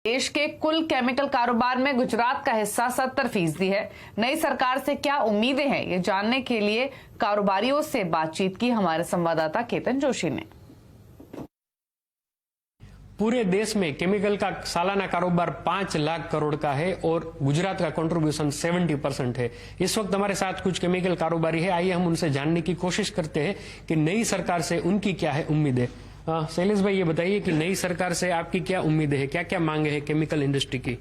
देश के कुल केमिकल कारोबार में गुजरात का हिस्सा 70% है। नई सरकार से क्या उम्मीदें हैं, ये जानने के लिए कारोबारियों से बातचीत की हमारे संवाददाता केतन जोशी ने। पूरे देश में केमिकल का सालाना कारोबार 5 लाख करोड़ का है और गुजरात का कंट्रीब्यूशन 70% है। इस वक्त हमारे साथ कुछ केमिकल कारोबारी है, आइए हम उनसे जानने की कोशिश करते हैं कि नई सरकार से उनकी क्या है उम्मीदें। शैलेश भाई, ये बताइए कि नई सरकार से आपकी क्या उम्मीदें है, क्या क्या मांगे है केमिकल इंडस्ट्री की?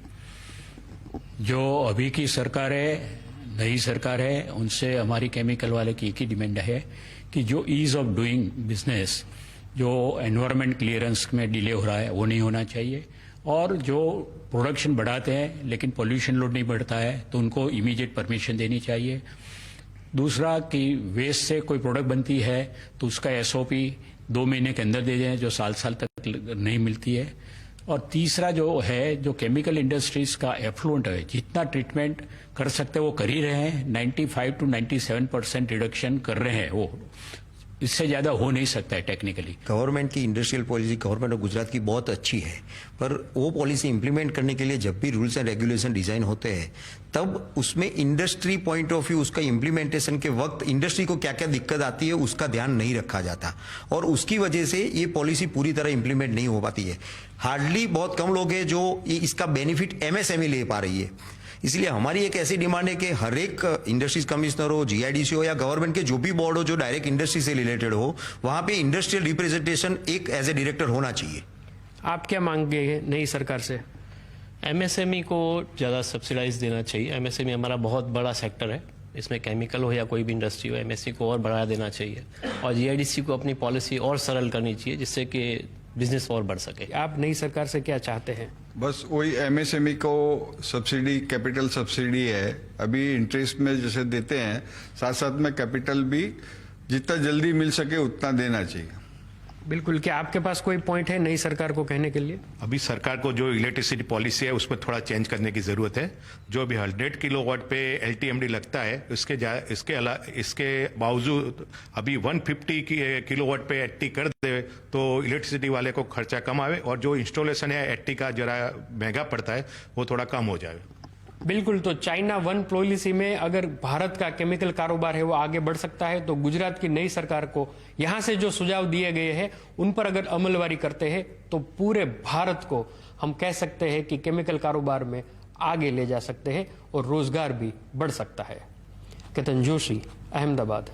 जो अभी की सरकार है, नई सरकार है, उनसे हमारी केमिकल वाले की एक ही डिमांड है कि जो ईज ऑफ डूइंग बिजनेस, जो एनवायरमेंट क्लियरेंस में डिले हो रहा है वो नहीं होना चाहिए, और जो प्रोडक्शन बढ़ाते हैं लेकिन पोल्यूशन लोड नहीं बढ़ता है तो उनको इमीडिएट परमिशन देनी चाहिए। दूसरा कि वेस्ट से कोई प्रोडक्ट बनती है तो उसका एसओपी 2 महीने के अंदर दे दें, जो साल तक नहीं मिलती है। और तीसरा जो है, जो केमिकल इंडस्ट्रीज का एफ्लुएंट है, जितना ट्रीटमेंट कर सकते हैं वो कर ही रहे हैं। 95 to 97% रिडक्शन कर रहे हैं, वो इससे ज्यादा हो नहीं सकता है टेक्निकली। गवर्नमेंट की industrial policy government of Gujarat की बहुत अच्छी है, पर वो पॉलिसी इंप्लीमेंट करने के लिए जब भी रूल्स एंड रेगुलेशन डिजाइन होते हैं तब उसमें इंडस्ट्री पॉइंट ऑफ व्यू, उसका इंप्लीमेंटेशन के वक्त इंडस्ट्री को क्या क्या दिक्कत आती है उसका ध्यान नहीं रखा जाता, और उसकी वजह से ये पॉलिसी पूरी तरह इंप्लीमेंट नहीं हो पाती है। हार्डली बहुत कम लोग हैं जो इसका बेनिफिट एमएसएमई ले पा रही है। इसलिए हमारी एक ऐसी डिमांड है कि हर एक इंडस्ट्रीज कमिश्नर हो, जीआईडीसी हो या गवर्नमेंट के जो भी बोर्ड हो जो डायरेक्ट इंडस्ट्री से रिलेटेड हो, वहां पे इंडस्ट्रियल रिप्रेजेंटेशन एक एज ए डायरेक्टर होना चाहिए। आप क्या मांगे नई सरकार से? एमएसएमई को ज़्यादा सब्सिडाइज देना चाहिए। एमएसएमई हमारा बहुत बड़ा सेक्टर है, इसमें केमिकल हो या कोई भी इंडस्ट्री हो, एमएसएमई को और बढ़ा देना चाहिए, और जीआईडीसी को अपनी पॉलिसी और सरल करनी चाहिए जिससे कि बिजनेस और बढ़ सके। आप नई सरकार से क्या चाहते हैं? बस वही एमएसएमई को सब्सिडी, कैपिटल सब्सिडी है, अभी इंटरेस्ट में जैसे देते हैं, साथ साथ में कैपिटल भी जितना जल्दी मिल सके उतना देना चाहिए। बिल्कुल। क्या आपके पास कोई पॉइंट है नई सरकार को कहने के लिए? अभी सरकार को जो इलेक्ट्रिसिटी पॉलिसी है उसमें थोड़ा चेंज करने की जरूरत है। जो अभी 100 किलोवाट पे एलटीएमडी लगता है, इसके बावजूद अभी 150 किलोवाट पे 80 कर दे तो इलेक्ट्रिसिटी वाले को खर्चा कम आवे, और जो इंस्टॉलेशन है 80 का जरा महंगा पड़ता है वो थोड़ा कम हो जाए। बिल्कुल। तो चाइना 1 पॉलिसी में अगर भारत का केमिकल कारोबार है वो आगे बढ़ सकता है, तो गुजरात की नई सरकार को यहां से जो सुझाव दिए गए हैं उन पर अगर अमलवारी करते हैं तो पूरे भारत को हम कह सकते हैं कि केमिकल कारोबार में आगे ले जा सकते हैं और रोजगार भी बढ़ सकता है। केतन जोशी, अहमदाबाद।